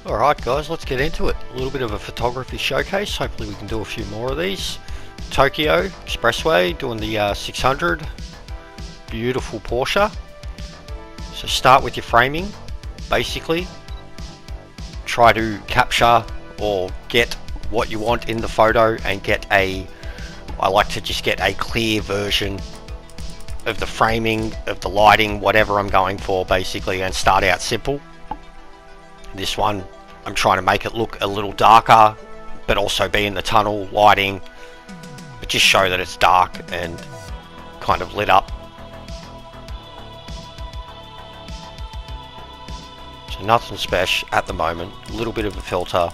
Alright guys, let's get into it. A little bit of a photography showcase. Hopefully we can do a few more of these. Tokyo Expressway, doing the 600. Beautiful Porsche. So start with your framing. Basically, try to capture or get what you want in the photo and get I like to just get a clear version of the framing, of the lighting, whatever I'm going for basically, and start out simple. This one, I'm trying to make it look a little darker, but also be in the tunnel lighting, but just show that it's dark and kind of lit up. So nothing special at the moment, a little bit of a filter.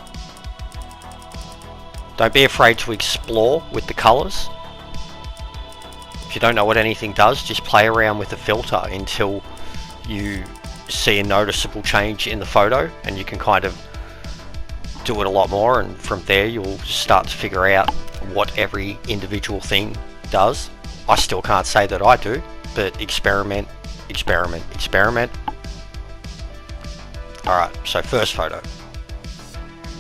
Don't be afraid to explore with the colors. If you don't know what anything does, just play around with the filter until you see a noticeable change in the photo, and you can kind of do it a lot more, and from there you'll start to figure out what every individual thing does. I still can't say that I do, but experiment. Alright, so first photo.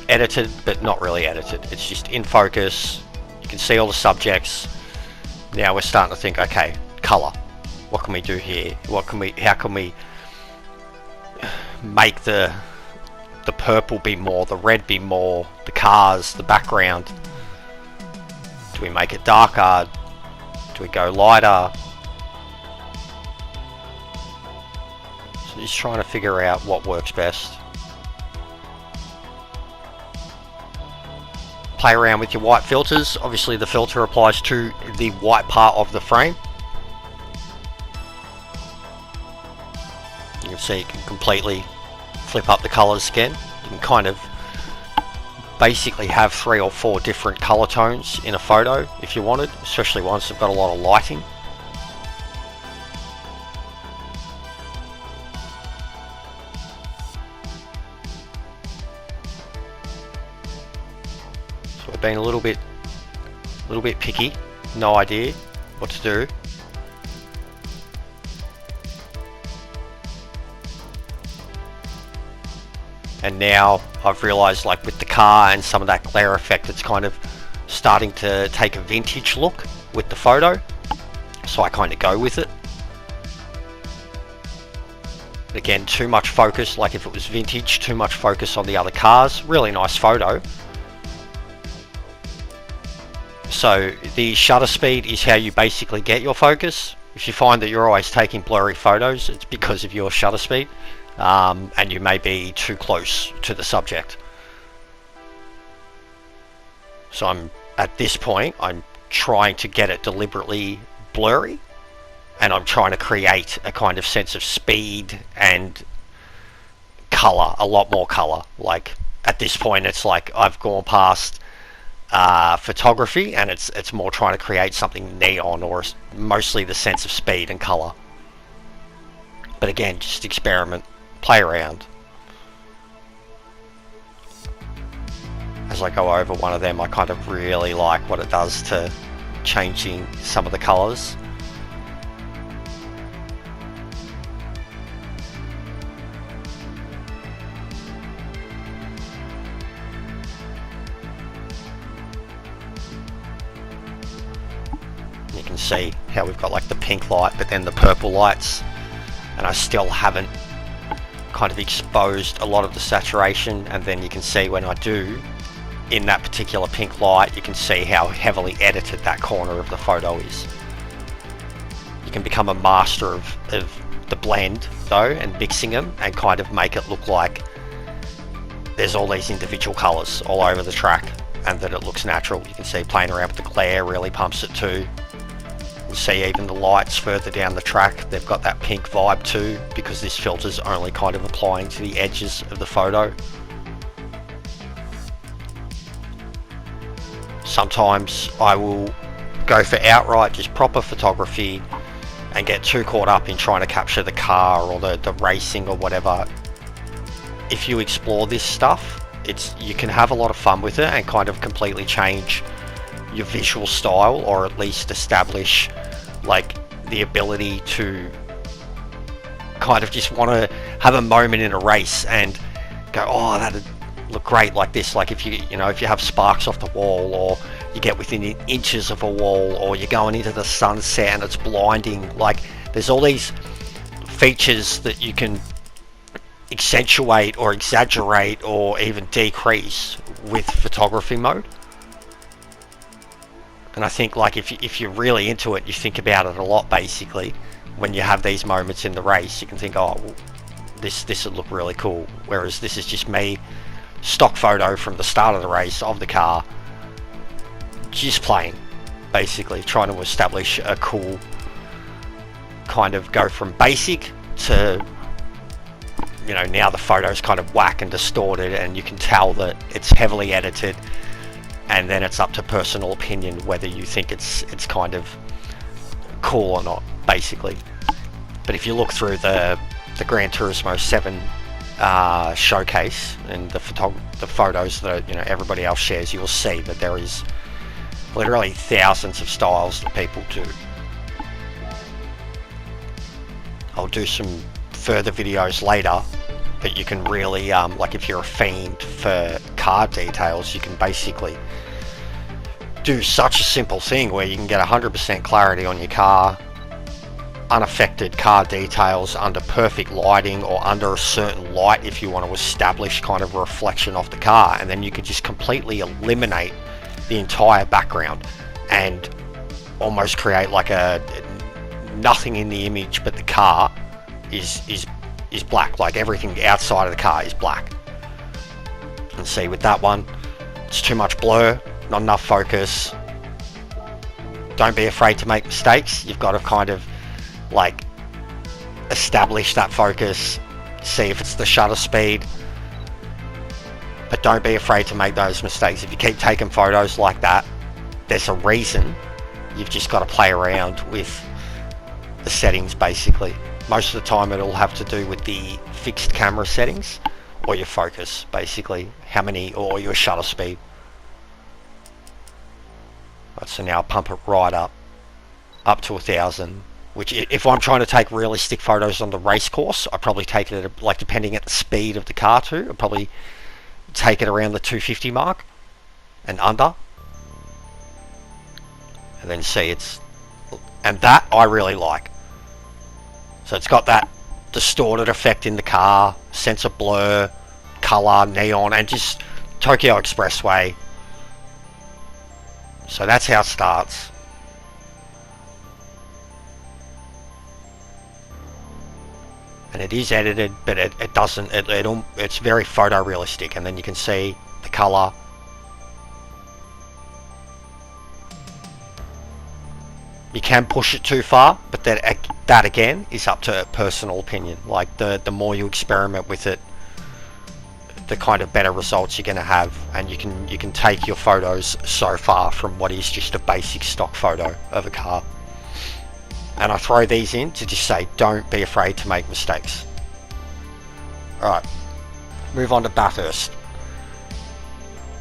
Edited, but not really edited. It's just in focus. You can see all the subjects. Now we're starting to think, okay, color. What can we do here? How can we make the purple be more, the red be more, the cars, the background? Do we make it darker? Do we go lighter? So just trying to figure out what works best. Play around with your white filters. Obviously the filter applies to the white part of the frame. You can see you can completely flip up the colors again. You can kind of basically have 3 or 4 different color tones in a photo if you wanted, especially ones that have got a lot of lighting. So I've been a little bit picky, no idea what to do. And now I've realized, like with the car and some of that glare effect, it's kind of starting to take a vintage look with the photo. So I kind of go with it. Again, too much focus, like if it was vintage, too much focus on the other cars. Really nice photo. So the shutter speed is how you basically get your focus. If you find that you're always taking blurry photos, it's because of your shutter speed. And you may be too close to the subject. So at this point, I'm trying to get it deliberately blurry, and I'm trying to create a kind of sense of speed and color, a lot more color. Like at this point, it's like I've gone past photography, and it's more trying to create something neon, or mostly the sense of speed and color. But again, just experiment. Play around. As I go over one of them, I kind of really like what it does to changing some of the colors. You can see how we've got like the pink light, but then the purple lights, and I still haven't kind of exposed a lot of the saturation. And then you can see when I do, in that particular pink light, you can see how heavily edited that corner of the photo is. You can become a master of the blend though, and mixing them, and kind of make it look like there's all these individual colors all over the track, and that it looks natural. You can see playing around with the glare really pumps it too. You see even the lights further down the track, they've got that pink vibe too, because this filter's only kind of applying to the edges of the photo. Sometimes I will go for outright just proper photography and get too caught up in trying to capture the car or the racing or whatever. If you explore this stuff, you can have a lot of fun with it and kind of completely change your visual style, or at least establish like the ability to kind of just want to have a moment in a race and go, oh, look great like this. Like if you know, if you have sparks off the wall, or you get within inches of a wall, or you're going into the sunset and it's blinding. Like there's all these features that you can accentuate or exaggerate or even decrease with photography mode. And I think, like, if you're really into it, you think about it a lot. Basically, when you have these moments in the race, you can think, oh, well, this would look really cool. Whereas this is just me, stock photo from the start of the race of the car, just playing, basically trying to establish a cool kind of go from basic to, you know, now the photo's kind of whack and distorted, and you can tell that it's heavily edited. And then it's up to personal opinion whether you think it's kind of cool or not, basically. But if you look through the Gran Turismo 7 showcase and the photos that, you know, everybody else shares, you will see that there is literally thousands of styles that people do. I'll do some further videos later, but you can really, like if you're a fiend for car details, you can basically do such a simple thing where you can get 100% clarity on your car, unaffected car details under perfect lighting or under a certain light if you want to establish kind of a reflection off the car, and then you could just completely eliminate the entire background and almost create like a nothing in the image, but the car is black, like everything outside of the car is black. And see, with that one, it's too much blur, not enough focus. Don't be afraid to make mistakes. You've got to kind of like establish that focus, see if it's the shutter speed, but don't be afraid to make those mistakes. If you keep taking photos like that, there's a reason. You've just got to play around with the settings. Basically, most of the time it'll have to do with the fixed camera settings or your focus, basically how many, or your shutter speed. Right, so now I'll pump it right up to 1,000, which if I'm trying to take realistic photos on the race course, I probably take it at, like, depending at the speed of the car too, I'll probably take it around the 250 mark and under, and then see it's, and that I really like. So it's got that distorted effect in the car, sense of blur, color, neon, and just Tokyo Expressway. So that's how it starts. And it is edited, but it doesn't, it's very photorealistic, and then you can see the color. You can push it too far, but that again is up to personal opinion. Like the more you experiment with it, the kind of better results you're going to have, and you can take your photos so far from what is just a basic stock photo of a car. And I throw these in to just say, don't be afraid to make mistakes. Alright, move on to Bathurst.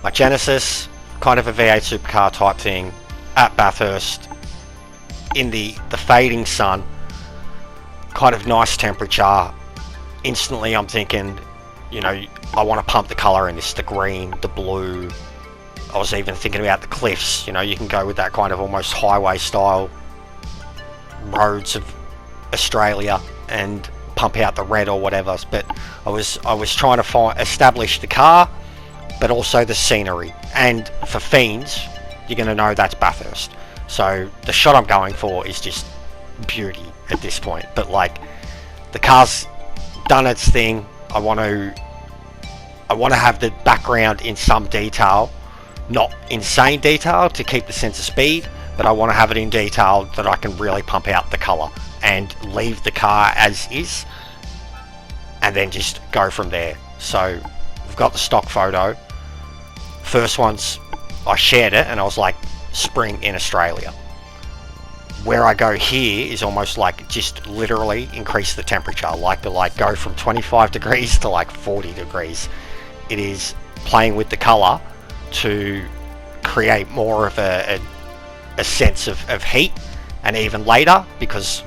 My Genesis, kind of a V8 supercar type thing, at Bathurst, in the fading sun, kind of nice temperature. Instantly I'm thinking, you know, I want to pump the colour in this, the green, the blue. I was even thinking about the cliffs, you know, you can go with that kind of almost highway style roads of Australia and pump out the red or whatever. But I was trying to establish the car, but also the scenery. And for fiends, you're going to know that's Bathurst. So the shot I'm going for is just beauty at this point. But like, the car's done its thing. I want to have the background in some detail, not insane detail to keep the sense of speed, but I want to have it in detail that I can really pump out the color and leave the car as is, and then just go from there. So we've got the stock photo. First one's, I shared it and I was like, spring in Australia. Where I go here is almost like just literally increase the temperature, like go from 25 degrees to like 40 degrees. It is playing with the color to create more of a sense of heat. And even later, because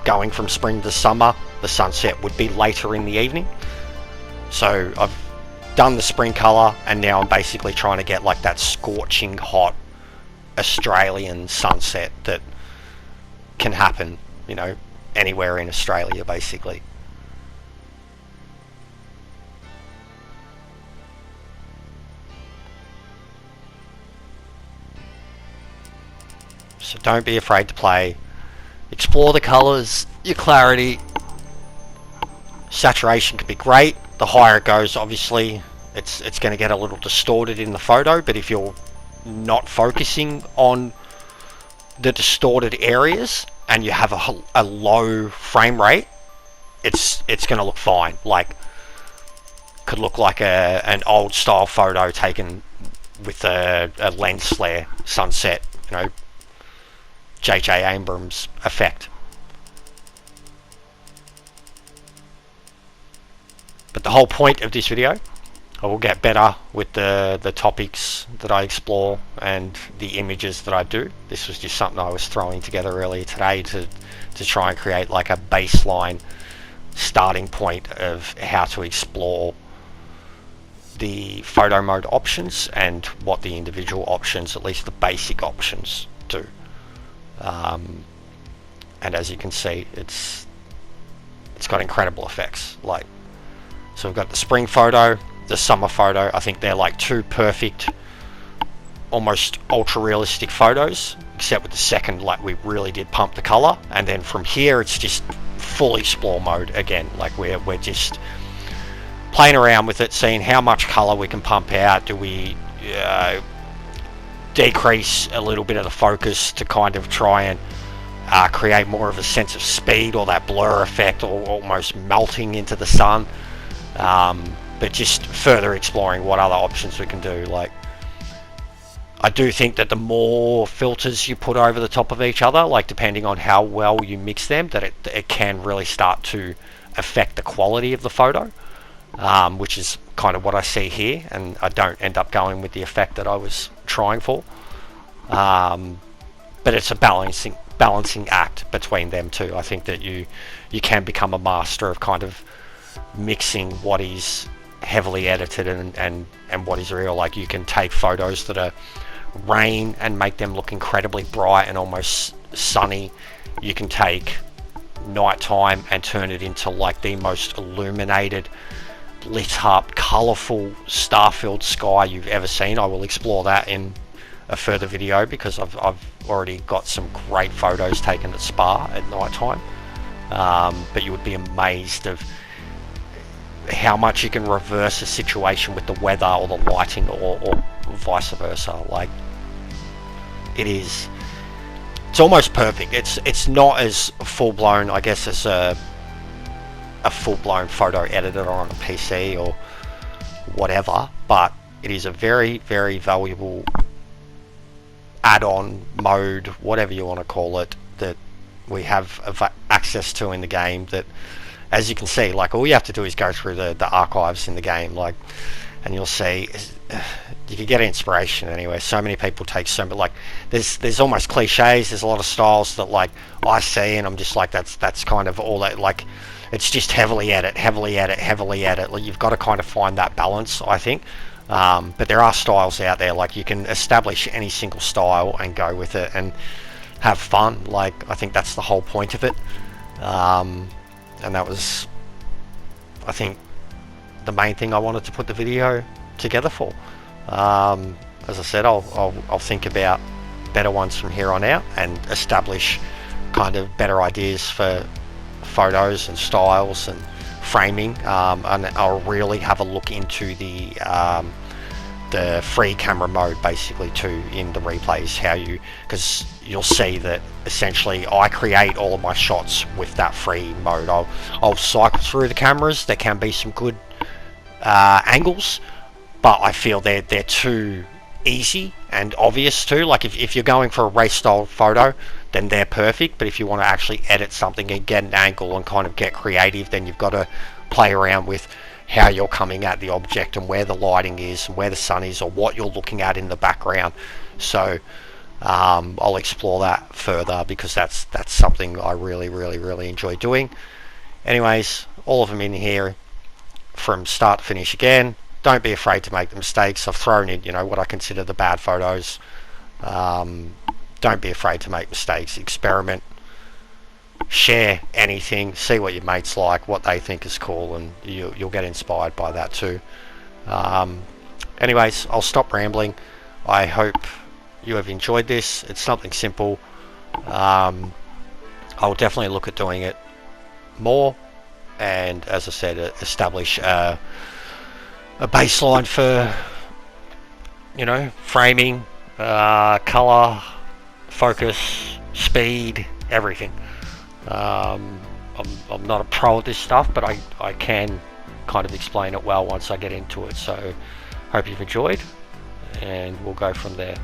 going from spring to summer, the sunset would be later in the evening. So I've done the spring color, and now I'm basically trying to get like that scorching hot Australian sunset that can happen, you know, anywhere in Australia basically. So don't be afraid to play. Explore the colors, your clarity. Saturation can be great. The higher it goes, obviously, it's going to get a little distorted in the photo, but if you're not focusing on the distorted areas and you have a low frame rate, it's going to look fine. Like, could look like an old style photo taken with a lens flare sunset, you know, J.J. Abrams effect. But the whole point of this video, I will get better with the topics that I explore and the images that I do. This was just something I was throwing together earlier today to try and create like a baseline starting point of how to explore the photo mode options and what the individual options, at least the basic options, do. And as you can see, it's got incredible effects. Like, so we've got the spring photo, the summer photo. I think they're like two perfect, almost ultra realistic photos, except with the second, like, we really did pump the color. And then from here, it's just full explore mode again. Like, we're just playing around with it, seeing how much color we can pump out. Do we decrease a little bit of the focus to kind of try and create more of a sense of speed, or that blur effect, or almost melting into the sun? But just further exploring what other options we can do. Like, I do think that the more filters you put over the top of each other, like depending on how well you mix them, that it can really start to affect the quality of the photo, which is kind of what I see here, and I don't end up going with the effect that I was trying for. But it's a balancing act between them two. I think that you can become a master of kind of mixing what is heavily edited and what is real. Like, you can take photos that are rain and make them look incredibly bright and almost sunny. You can take nighttime and turn it into like the most illuminated, lit up, colourful, star-filled sky you've ever seen. I will explore that in a further video, because I've already got some great photos taken at Spa at nighttime. But you would be amazed of how much you can reverse a situation with the weather or the lighting, or vice versa. Like, it's almost perfect. It's not as full blown, I guess, as a full blown photo editor on a PC or whatever, but it is a very, very valuable add-on mode, whatever you want to call it, that we have access to in the game. That, as you can see, like, all you have to do is go through the archives in the game, like, and you'll see you can get inspiration anywhere. So many people take so much, like, there's almost cliches. There's a lot of styles that, like, I see and I'm just like, that's kind of all that, like, it's just heavily edit. Like, you've got to kind of find that balance, I think. But there are styles out there. Like, you can establish any single style and go with it and have fun. Like, I think that's the whole point of it. And that was, I think, the main thing I wanted to put the video together for. As I said, I'll think about better ones from here on out and establish kind of better ideas for photos and styles and framing, and I'll really have a look into the free camera mode basically too in the replays, how because you'll see that essentially I create all of my shots with that free mode. I'll cycle through the cameras. There can be some good angles, but I feel they're too easy and obvious too. Like, if you're going for a race style photo, then they're perfect, but if you want to actually edit something and get an angle and kind of get creative, then you've got to play around with how you're coming at the object and where the lighting is and where the sun is, or what you're looking at in the background. So I'll explore that further, because that's something I really enjoy doing. Anyways, all of them in here from start to finish again. don't be afraid to make the mistakes. I've thrown in, what I consider the bad photos. Don't be afraid to make mistakes. Experiment, share anything, see what your mates like, what they think is cool, and you'll get inspired by that too. Anyways, I'll stop rambling. I hope you have enjoyed this. It's something simple. I'll definitely look at doing it more, and as I said, establish a baseline for framing, color, focus, speed, everything. I'm not a pro at this stuff, but I can kind of explain it well once I get into it. So hope you've enjoyed, and we'll go from there.